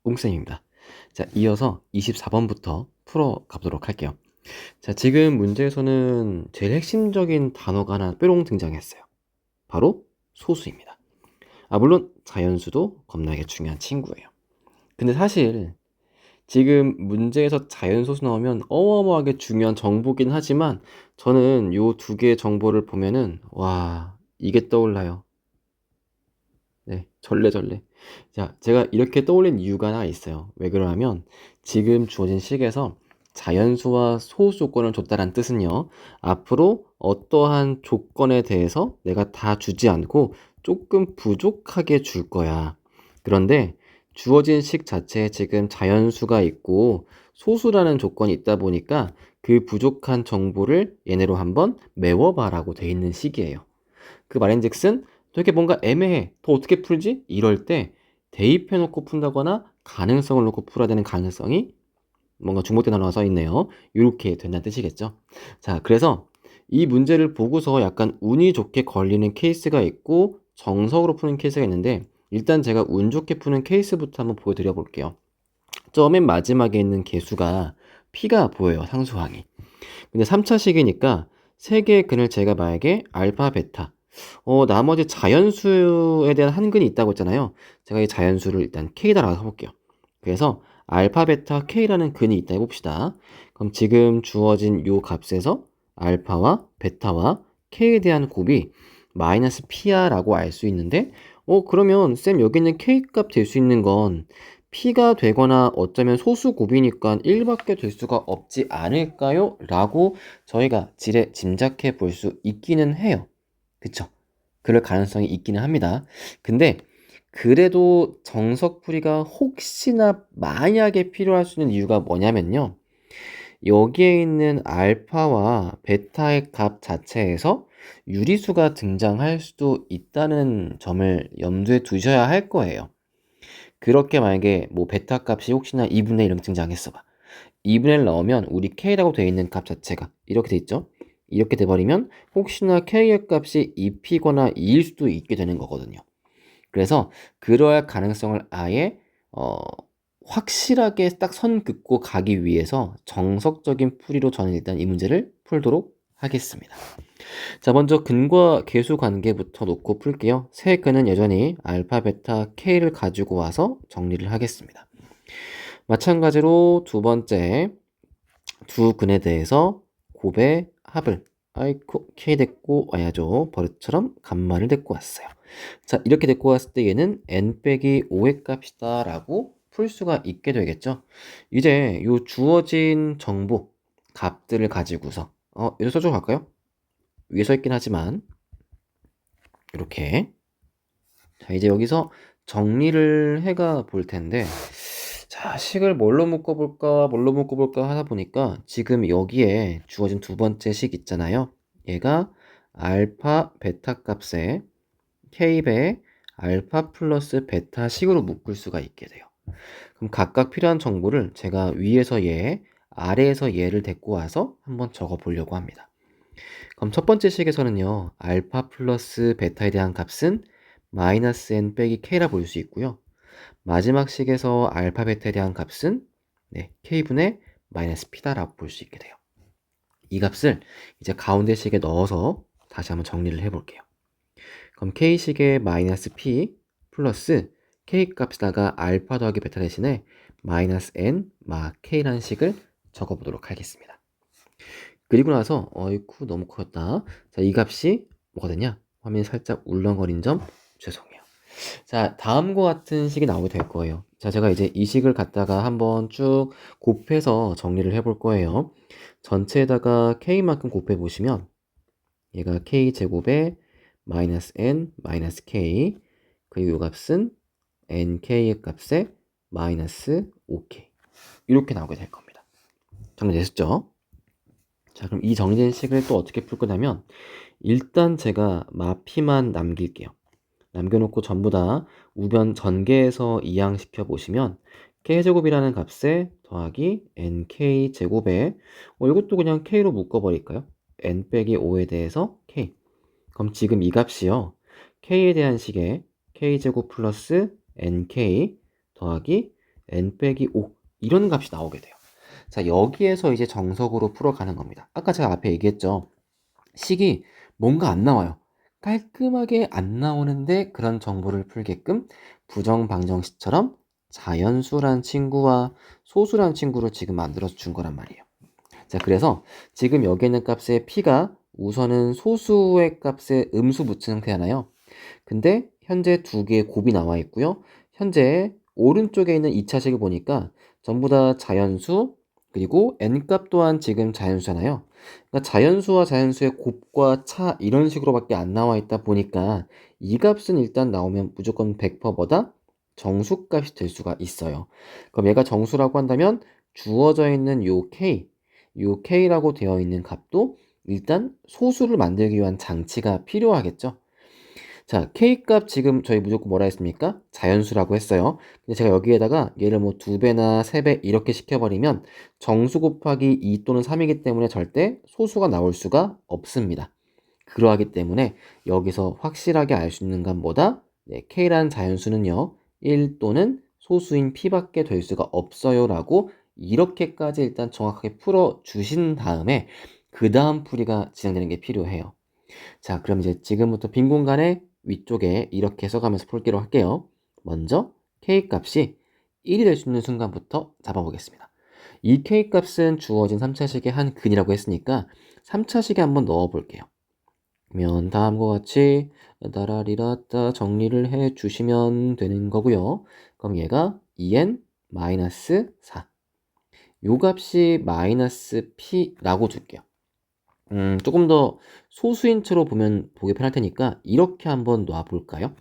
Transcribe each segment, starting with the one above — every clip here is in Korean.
똥쌤입니다. 자, 이어서 24번부터 풀어가보도록 할게요. 자, 지금 문제에서는 제일 핵심적인 단어가 하나 뾰롱 등장했어요. 바로 소수입니다. 물론 자연수도 겁나게 중요한 친구예요. 근데 사실 지금 문제에서 자연소수 나오면 어마어마하게 중요한 정보긴 하지만 저는 요 두 개의 정보를 보면은 와, 이게 떠올라요. 네, 절레절레. 자, 제가 이렇게 떠올린 이유가 하나 있어요. 왜 그러냐면 지금 주어진 식에서 자연수와 소수 조건을 줬다는 뜻은요, 앞으로 어떠한 조건에 대해서 내가 다 주지 않고 조금 부족하게 줄 거야. 그런데 주어진 식 자체에 지금 자연수가 있고 소수라는 조건이 있다 보니까 그 부족한 정보를 얘네로 한번 메워봐라고 돼 있는 식이에요. 그 말인즉슨 되게 뭔가 애매해. 더 어떻게 풀지? 이럴 때 대입해놓고 푼다거나 가능성을 놓고 풀어야 되는 가능성이 뭔가 중복된 단어가 써 있네요. 이렇게 된다는 뜻이겠죠. 자, 그래서 이 문제를 보고서 약간 운이 좋게 걸리는 케이스가 있고 정석으로 푸는 케이스가 있는데 일단 제가 운 좋게 푸는 케이스부터 한번 보여드려 볼게요. 저 맨 마지막에 있는 개수가 P가 보여요. 상수항이. 근데 3차식이니까 세 개의 근을 제가 만약에 알파, 베타 나머지 자연수에 대한 한근이 있다고 했잖아요. 제가 이 자연수를 일단 K다라고 해볼게요. 그래서 알파, 베타, K라는 근이 있다 해봅시다. 그럼 지금 주어진 요 값에서 알파와 베타와 K에 대한 곱이 마이너스 P야라고 알 수 있는데 그러면 쌤 여기 있는 K 값 될 수 있는 건 P가 되거나 어쩌면 소수 곱이니까 1밖에 될 수가 없지 않을까요? 라고 저희가 지레 짐작해 볼 수 있기는 해요. 그쵸? 그럴 가능성이 있기는 합니다. 근데 그래도 정석풀이가 혹시나 만약에 필요할 수 있는 이유가 뭐냐면요. 여기에 있는 알파와 베타의 값 자체에서 유리수가 등장할 수도 있다는 점을 염두에 두셔야 할 거예요. 그렇게 만약에 뭐 베타 값이 혹시나 2분의 1 등장했어 봐. 2분의 1 넣으면 우리 K라고 되어 있는 값 자체가 이렇게 돼 있죠. 이렇게 돼버리면 혹시나 K의 값이 2P거나 2일 수도 있게 되는 거거든요. 그래서 그러할 가능성을 아예 확실하게 딱 선 긋고 가기 위해서 정석적인 풀이로 저는 일단 이 문제를 풀도록 하겠습니다. 자, 먼저 근과 계수 관계부터 놓고 풀게요. 세 근은 여전히 알파, 베타, K를 가지고 와서 정리를 하겠습니다. 마찬가지로 두 번째 두 근에 대해서 곱의 합을 아이코 K 데리고 와야죠. 버릇처럼 간마를 데리고 왔어요. 자, 이렇게 데리고 왔을 때 얘는 n 빼기 5의 값이다 라고 풀 수가 있게 되겠죠. 이제 요 주어진 정보 값들을 가지고서 여기서 써주고 갈까요? 위에 써 있긴 하지만 이렇게 자, 이제 여기서 정리를 해가 볼 텐데 자, 식을 뭘로 묶어볼까 하다 보니까 지금 여기에 주어진 두 번째 식 있잖아요. 얘가 알파, 베타 값에 K배 알파 플러스 베타 식으로 묶을 수가 있게 돼요. 그럼 각각 필요한 정보를 제가 위에서 얘, 아래에서 얘를 데리고 와서 한번 적어 보려고 합니다. 그럼 첫 번째 식에서는요, 알파 플러스 베타에 대한 값은 마이너스 n 빼기 k라 볼 수 있고요. 마지막 식에서 알파 베타에 대한 값은 k분의 마이너스 p다라고 볼 수 있게 돼요. 이 값을 이제 가운데 식에 넣어서 다시 한번 정리를 해볼게요. 그럼 k식의 마이너스 p 플러스 k 값에다가 알파 더하기 베타 대신에 마이너스 n 마 k라는 식을 적어보도록 하겠습니다. 그리고 나서 어이쿠 너무 커졌다. 자, 이 값이 뭐가 되냐? 화면이 살짝 울렁거린 점 죄송해요. 자, 다음과 같은 식이 나오게 될 거예요. 자, 제가 이제 이 식을 갖다가 한번 쭉 곱해서 정리를 해볼 거예요. 전체에다가 k만큼 곱해 보시면 얘가 k제곱에 마이너스 n 마이너스 k 그리고 이 값은 nk의 값에 마이너스 5k 이렇게 나오게 될 겁니다. 정리되셨죠? 자, 그럼 이 정리된 식을 또 어떻게 풀 거냐면 일단 제가 마피만 남길게요. 남겨놓고 전부 다 우변 전개해서 이항시켜 보시면 k제곱이라는 값에 더하기 nk제곱에 이것도 그냥 k로 묶어버릴까요? n 빼기 5에 대해서 k 그럼 지금 이 값이요 k에 대한 식에 k제곱 플러스 nk 더하기 n 빼기 5 이런 값이 나오게 돼요. 자, 여기에서 이제 정석으로 풀어가는 겁니다. 아까 제가 앞에 얘기했죠. 식이 뭔가 안 나와요. 깔끔하게 안 나오는데 그런 정보를 풀게끔 부정방정식처럼 자연수란 친구와 소수란 친구를 지금 만들어서 준 거란 말이에요. 자, 그래서 지금 여기 있는 값의 p가 우선은 소수의 값에 음수 붙인 상태잖아요. 근데 현재 두 개의 곱이 나와 있고요. 현재 오른쪽에 있는 2차식을 보니까 전부 다 자연수, 그리고 n값 또한 지금 자연수잖아요. 그러니까 자연수와 자연수의 곱과 차 이런 식으로밖에 안 나와 있다 보니까 이 값은 일단 나오면 무조건 100%보다 정수값이 될 수가 있어요. 그럼 얘가 정수라고 한다면 주어져 있는 요 k라고 되어 있는 값도 일단 소수를 만들기 위한 장치가 필요하겠죠. 자, K값 지금 저희 무조건 뭐라 했습니까? 자연수라고 했어요. 근데 제가 여기에다가 얘를 뭐 2배나 3배 이렇게 시켜버리면 정수 곱하기 2 또는 3이기 때문에 절대 소수가 나올 수가 없습니다. 그러하기 때문에 여기서 확실하게 알 수 있는 건 뭐다? 네, K라는 자연수는요, 1 또는 소수인 P밖에 될 수가 없어요 라고 이렇게까지 일단 정확하게 풀어주신 다음에 그 다음 풀이가 진행되는 게 필요해요. 자, 그럼 이제 지금부터 빈 공간에 위쪽에 이렇게 써가면서 풀기로 할게요. 먼저 K값이 1이 될 수 있는 순간부터 잡아보겠습니다. 이 K값은 주어진 3차식의 한 근이라고 했으니까 3차식에 한번 넣어볼게요. 그러면 다음과 같이 따라리라따 정리를 해 주시면 되는 거고요. 그럼 얘가 2n-4 요 값이 마이너스 P라고 줄게요. 조금 더 소수인 채로 보기 편할 테니까 이렇게 한번 놔볼까요?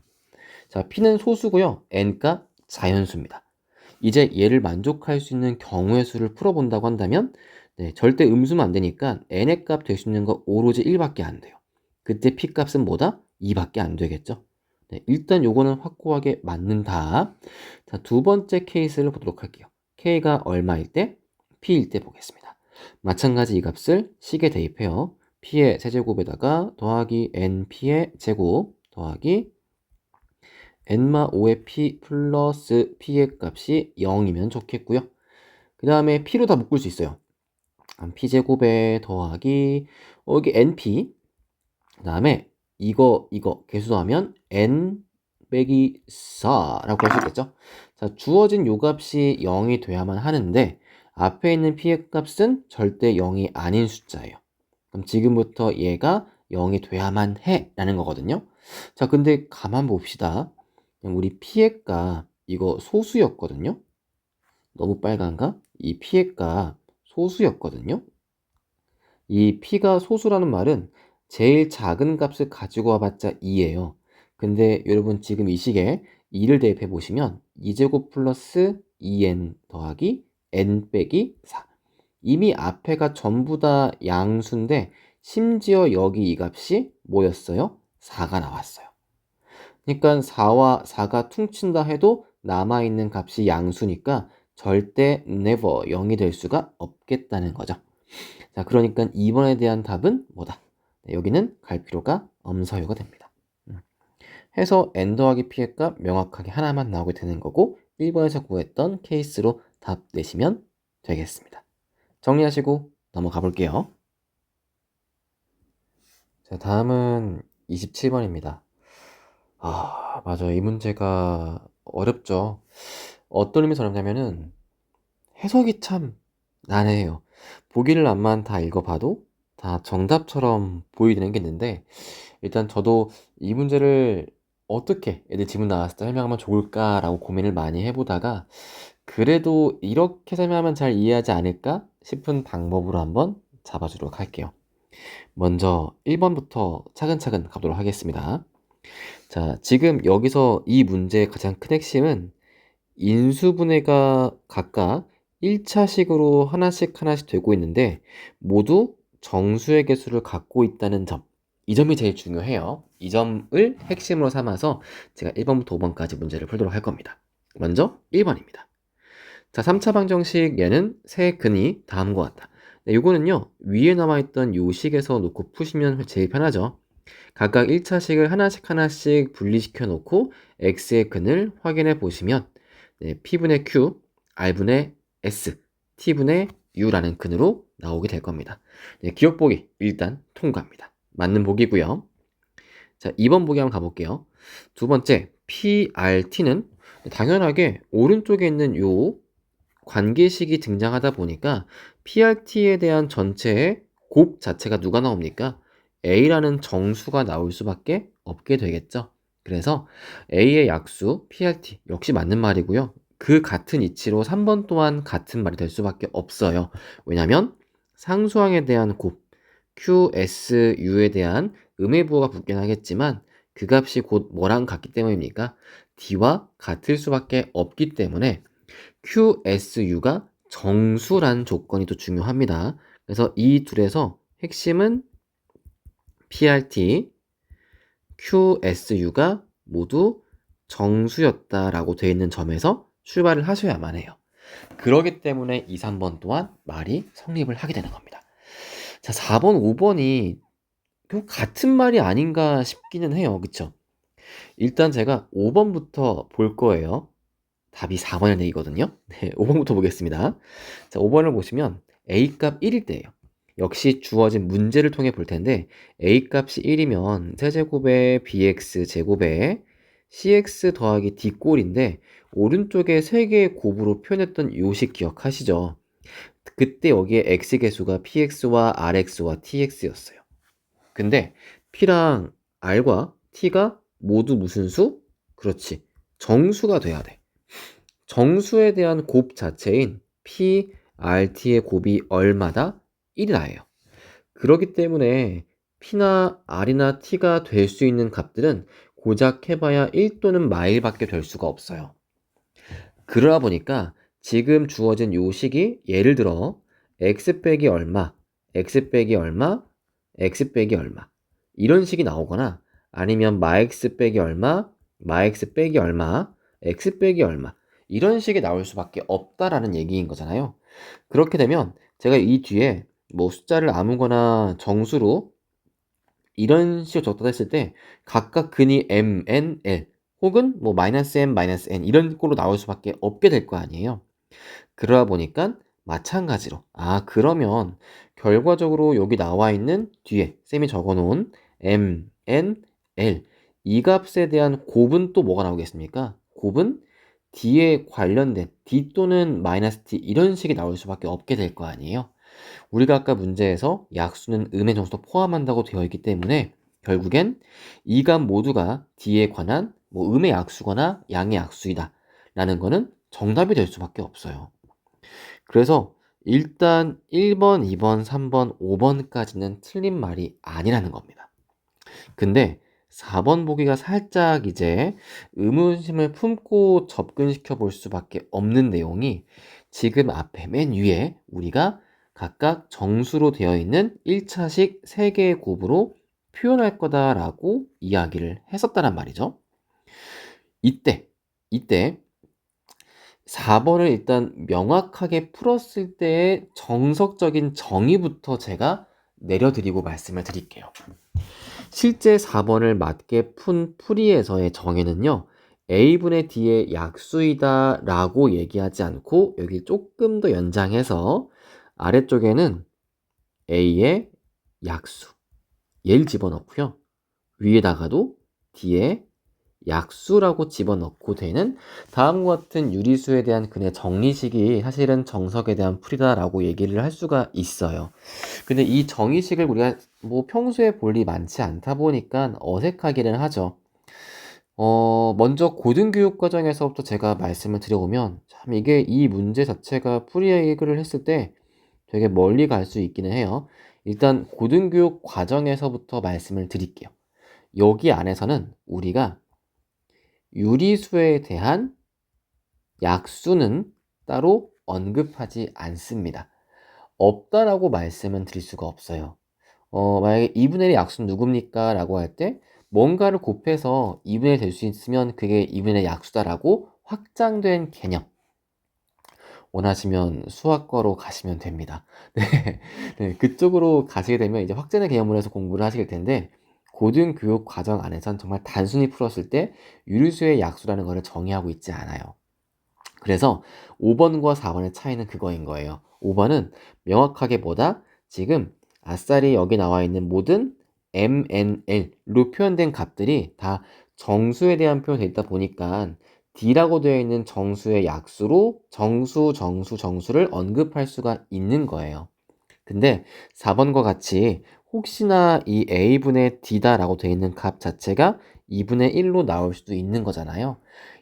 자, P는 소수고요. N값 자연수입니다. 이제 얘를 만족할 수 있는 경우의 수를 풀어본다고 한다면 네, 절대 음수면 안 되니까 N의 값 될 수 있는 거 오로지 1밖에 안 돼요. 그때 P값은 뭐다? 2밖에 안 되겠죠? 네, 일단 요거는 확고하게 맞는다. 자, 두 번째 케이스를 보도록 할게요. K가 얼마일 때? P일 때 보겠습니다. 마찬가지 이 값을 식에 대입해요. P의 세제곱에다가 더하기 NP의 제곱 더하기 n-5의 P 플러스 P의 값이 0이면 좋겠고요. 그 다음에 P로 다 묶을 수 있어요. P제곱에 더하기 여기 NP 그 다음에 이거 개수하면 N 빼기 4라고 할 수 있겠죠. 자, 주어진 요 값이 0이 돼야만 하는데 앞에 있는 P의 값은 절대 0이 아닌 숫자예요. 그럼 지금부터 얘가 0이 돼야만 해 라는 거거든요. 자, 근데 가만 봅시다. 우리 P의 값 이거 소수였거든요. 너무 빨간가? 이 P의 값 소수였거든요. 이 P가 소수라는 말은 제일 작은 값을 가지고 와봤자 2예요. 근데 여러분 지금 이 식에 2를 대입해 보시면 2제곱 플러스 2n 더하기 n 빼기 4. 이미 앞에가 전부 다 양수인데 심지어 여기 이 값이 뭐였어요? 4가 나왔어요. 그러니까 4와 4가 퉁친다 해도 남아있는 값이 양수니까 절대 never 0이 될 수가 없겠다는 거죠. 자, 그러니까 2번에 대한 답은 뭐다? 네, 여기는 갈 필요가 없어요가 됩니다. 해서 n 더하기 p의 값 명확하게 하나만 나오게 되는 거고 1번에서 구했던 케이스로 답 내시면 되겠습니다. 정리하시고 넘어가 볼게요. 자, 다음은 27번입니다. 맞아요. 이 문제가 어렵죠. 어떤 의미에서 어렵냐면은 해석이 참 난해해요. 보기를 앞만 다 읽어봐도 다 정답처럼 보이는 게 있는데 일단 저도 이 문제를 어떻게 애들 지문 나왔을 때 설명하면 좋을까라고 고민을 많이 해보다가 그래도 이렇게 설명하면 잘 이해하지 않을까 싶은 방법으로 한번 잡아주도록 할게요. 먼저 1번부터 차근차근 가보도록 하겠습니다. 자, 지금 여기서 이 문제의 가장 큰 핵심은 인수분해가 각각 1차식으로 하나씩 되고 있는데 모두 정수의 개수를 갖고 있다는 점. 이 점이 제일 중요해요. 이 점을 핵심으로 삼아서 제가 1번부터 5번까지 문제를 풀도록 할 겁니다. 먼저 1번입니다. 자, 3차 방정식 얘는 세 근이 다음과 같다. 네, 요거는요, 위에 남아있던 요 식에서 놓고 푸시면 제일 편하죠. 각각 1차식을 하나씩 분리시켜 놓고 x의 근을 확인해 보시면 네, p분의 q R분의 S, T분의 U라는 근으로 나오게 될 겁니다. 네, 기억 보기 일단 통과합니다. 맞는 보기고요. 자, 2번 보기 한번 가볼게요. 두 번째, PRT는 당연하게 오른쪽에 있는 요 관계식이 등장하다 보니까 PRT에 대한 전체의 곱 자체가 누가 나옵니까? A라는 정수가 나올 수밖에 없게 되겠죠. 그래서 A의 약수 PRT 역시 맞는 말이고요. 그 같은 이치로 3번 또한 같은 말이 될 수밖에 없어요. 왜냐하면 상수항에 대한 곱 QSU에 대한 음의 부호가 붙긴 하겠지만 그 값이 곧 뭐랑 같기 때문입니까? D와 같을 수밖에 없기 때문에 QSU가 정수란 조건이 또 중요합니다. 그래서 이 둘에서 핵심은 PRT, QSU가 모두 정수였다라고 되어 있는 점에서 출발을 하셔야만 해요. 그러기 때문에 2, 3번 또한 말이 성립을 하게 되는 겁니다. 자, 4번, 5번이 같은 말이 아닌가 싶기는 해요. 그쵸? 일단 제가 5번부터 볼 거예요. 답이 4번의 내기거든요. 네, 5번부터 보겠습니다. 자, 5번을 보시면 A값 1일 때예요. 역시 주어진 문제를 통해 볼 텐데 A값이 1이면 세제곱에 BX 제곱에 CX 더하기 D꼴인데 오른쪽에 3개의 곱으로 표현했던 요식 기억하시죠? 그때 여기에 X개수가 PX와 RX와 TX였어요. 근데 P랑 R과 T가 모두 무슨 수? 그렇지. 정수가 돼야 돼. 정수에 대한 곱 자체인 P, RT의 곱이 얼마다? 1이나예요. 그렇기 때문에 P나 R이나 T가 될 수 있는 값들은 고작 해봐야 1 또는 마일밖에 될 수가 없어요. 그러다 보니까 지금 주어진 요 식이 예를 들어 x 빼기 얼마, x 빼기 얼마, x 빼기 얼마 이런 식이 나오거나 아니면 마x 빼기 얼마, 마x 빼기 얼마, x 빼기 얼마 이런 식이 나올 수밖에 없다라는 얘기인 거잖아요. 그렇게 되면 제가 이 뒤에 뭐 숫자를 아무거나 정수로 이런 식으로 적다 했을 때 각각 근이 m, n, l 혹은 뭐 마이너스 m, 마이너스 n 이런 꼴로 나올 수밖에 없게 될 거 아니에요. 그러다 보니까 마찬가지로 그러면 결과적으로 여기 나와 있는 뒤에 쌤이 적어놓은 m, n, l 이 값에 대한 곱은 또 뭐가 나오겠습니까? 곱은 d에 관련된 d 또는 마이너스 d 이런 식이 나올 수밖에 없게 될 거 아니에요. 우리가 아까 문제에서 약수는 음의 정수도 포함한다고 되어 있기 때문에 결국엔 이 값 모두가 d에 관한 뭐 음의 약수거나 양의 약수이다 라는 거는 정답이 될 수밖에 없어요. 그래서 일단 1번, 2번, 3번, 5번까지는 틀린 말이 아니라는 겁니다. 근데 4번 보기가 살짝 이제 의문심을 품고 접근시켜 볼 수밖에 없는 내용이 지금 앞에 맨 위에 우리가 각각 정수로 되어 있는 1차식 3개의 곱으로 표현할 거다라고 이야기를 했었다란 말이죠. 이때 4번을 일단 명확하게 풀었을 때의 정석적인 정의부터 제가 내려드리고 말씀을 드릴게요. 실제 4번을 맞게 푼 풀이에서의 정의는요. A분의 D의 약수이다 라고 얘기하지 않고 여기 조금 더 연장해서 아래쪽에는 A의 약수 얘를 집어넣고요. 위에다가도 D의 약수라고 집어넣고 되는 다음과 같은 유리수에 대한 근의 정리식이 사실은 정석에 대한 풀이다라고 얘기를 할 수가 있어요. 근데 이 정의식을 우리가 뭐 평소에 볼 일이 많지 않다 보니까 어색하기는 하죠. 먼저 고등교육 과정에서부터 제가 말씀을 드려보면 참 이게 이 문제 자체가 풀이를 했을 때 되게 멀리 갈 수 있기는 해요. 일단 고등교육 과정에서부터 말씀을 드릴게요. 여기 안에서는 우리가 유리수에 대한 약수는 따로 언급하지 않습니다. 없다라고 말씀은 드릴 수가 없어요. 만약에 2분의 1의 약수는 누굽니까? 라고 할 때 뭔가를 곱해서 2분의 1 될 수 있으면 그게 2분의 1의 약수다라고 확장된 개념. 원하시면 수학과로 가시면 됩니다. 네, 네, 그쪽으로 가시게 되면 이제 확장된 개념으로 해서 공부를 하시게 텐데 고등교육 과정 안에선 정말 단순히 풀었을 때 유리수의 약수라는 것을 정의하고 있지 않아요. 그래서 5번과 4번의 차이는 그거인 거예요. 5번은 명확하게 뭐다? 지금 아싸리 여기 나와 있는 모든 MNL로 표현된 값들이 다 정수에 대한 표현이 되어 있다 보니까 D라고 되어 있는 정수의 약수로 정수를 언급할 수가 있는 거예요. 근데 4번과 같이 혹시나 이 A분의 D다라고 되어 있는 값 자체가 2분의 1로 나올 수도 있는 거잖아요.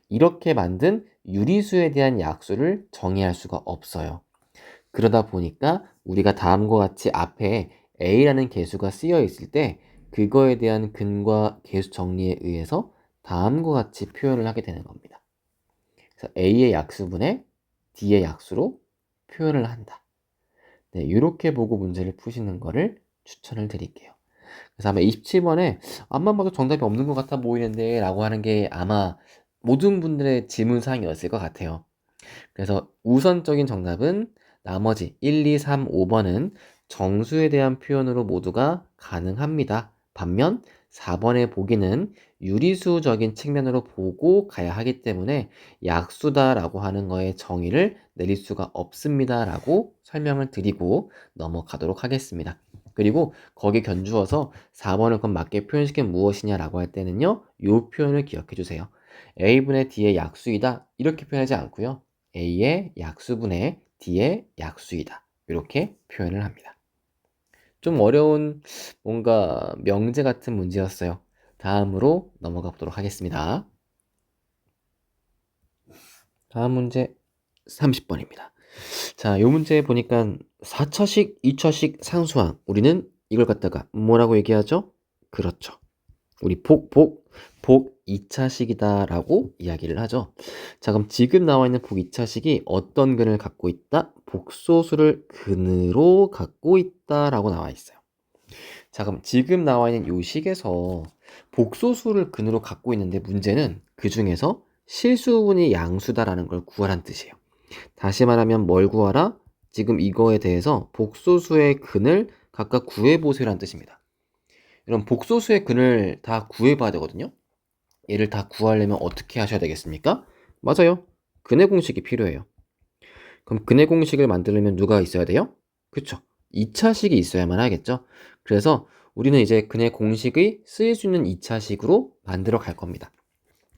이렇게 만든 유리수에 대한 약수를 정의할 수가 없어요. 그러다 보니까 우리가 다음과 같이 앞에 A라는 개수가 쓰여 있을 때 그거에 대한 근과 개수 정리에 의해서 다음과 같이 표현을 하게 되는 겁니다. 그래서 A의 약수분의 D의 약수로 표현을 한다. 네, 이렇게 보고 문제를 푸시는 거를 추천을 드릴게요. 그래서 아마 27번에 앞만 봐도 정답이 없는 것 같아 보이는데 라고 하는 게 아마 모든 분들의 질문사항이었을 것 같아요. 그래서 우선적인 정답은 나머지 1, 2, 3, 5번은 정수에 대한 표현으로 모두가 가능합니다. 반면 4번의 보기는 유리수적인 측면으로 보고 가야 하기 때문에 약수다라고 하는 거에 정의를 내릴 수가 없습니다라고 설명을 드리고 넘어가도록 하겠습니다. 그리고 거기에 견주어서 4번을 그럼 맞게 표현시킨 무엇이냐라고 할 때는요, 이 표현을 기억해 주세요. A분의 D의 약수이다 이렇게 표현하지 않고요. A의 약수분의 D의 약수이다. 이렇게 표현을 합니다. 좀 어려운 뭔가 명제 같은 문제였어요. 다음으로 넘어가 보도록 하겠습니다. 다음 문제 30번입니다. 자, 이 문제 보니까 4차식, 2차식 상수항. 우리는 이걸 갖다가 뭐라고 얘기하죠? 그렇죠. 우리 복 2차식이다 라고 이야기를 하죠. 자, 그럼 지금 나와 있는 복 2차식이 어떤 근을 갖고 있다? 복소수를 근으로 갖고 있다 라고 나와 있어요. 자, 그럼 지금 나와 있는 이 식에서 복소수를 근으로 갖고 있는데 문제는 그 중에서 실수분이 양수다라는 걸 구하란 뜻이에요. 다시 말하면 뭘 구하라? 지금 이거에 대해서 복소수의 근을 각각 구해보세요라는 뜻입니다. 이런 복소수의 근을 다 구해봐야 되거든요. 얘를 다 구하려면 어떻게 하셔야 되겠습니까? 맞아요. 근의 공식이 필요해요. 그럼 근의 공식을 만들려면 누가 있어야 돼요? 그쵸. 2차식이 있어야만 하겠죠. 그래서 우리는 이제 근의 공식이 쓰일 수 있는 2차식으로 만들어 갈 겁니다.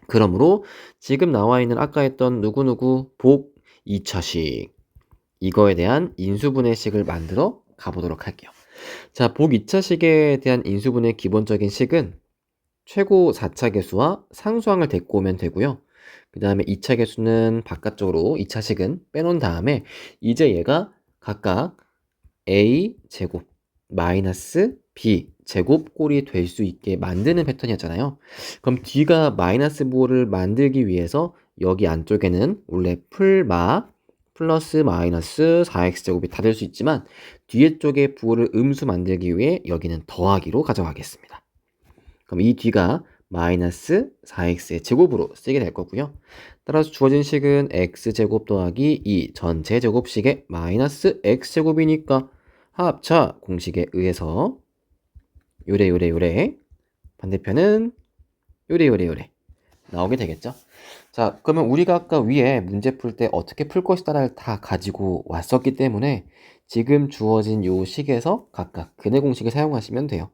그러므로 지금 나와 있는 아까 했던 누구누구 복 2차식 이거에 대한 인수분해식을 만들어 가보도록 할게요. 자, 복 2차식에 대한 인수분해 기본적인 식은 최고 4차 계수와 상수항을 데리고 오면 되고요. 그 다음에 2차 계수는 바깥쪽으로 2차식은 빼놓은 다음에 이제 얘가 각각 a 제곱 마이너스 b 제곱 꼴이 될 수 있게 만드는 패턴이었잖아요. 그럼 뒤가 마이너스 부호를 만들기 위해서 여기 안쪽에는 원래 풀마 플러스 마이너스 4x제곱이 다 될 수 있지만 뒤에 쪽에 부호를 음수 만들기 위해 여기는 더하기로 가져가겠습니다. 그럼 이 뒤가 마이너스 4x의 제곱으로 쓰게 될 거고요. 따라서 주어진 식은 x제곱 더하기 2 전체 제곱식의 마이너스 x제곱이니까 합차 공식에 의해서 요래 반대편은 요래 나오게 되겠죠. 자, 그러면 우리가 아까 위에 문제 풀 때 어떻게 풀 것이다를 다 가지고 왔었기 때문에 지금 주어진 요 식에서 각각 근의 공식을 사용하시면 돼요.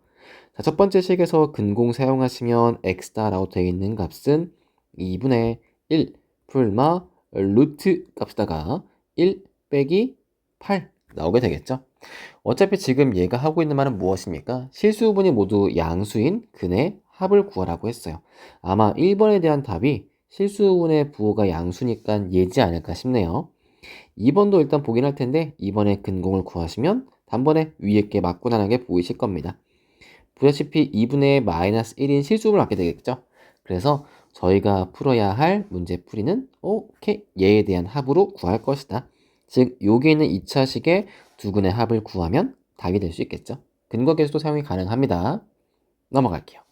자, 첫 번째 식에서 근공 사용하시면 x다라고 되어 있는 값은 2분의 1 풀마 루트 값에다가 1 빼기 8 나오게 되겠죠. 어차피 지금 얘가 하고 있는 말은 무엇입니까? 실수분이 모두 양수인 근의 합을 구하라고 했어요. 아마 1번에 대한 답이 실수분의 부호가 양수니까 얘지 않을까 싶네요. 2번도 일단 보긴 할 텐데 2번에 근공을 구하시면 단번에 위에 게 맞고 나가게 보이실 겁니다. 보다시피 2분의 마이너스 1인 실수분을 갖게 되겠죠. 그래서 저희가 풀어야 할 문제 풀이는 오케이 얘에 대한 합으로 구할 것이다. 즉 여기 있는 2차식의 두 근의 합을 구하면 답이 될 수 있겠죠. 근거 계수도 사용이 가능합니다. 넘어갈게요.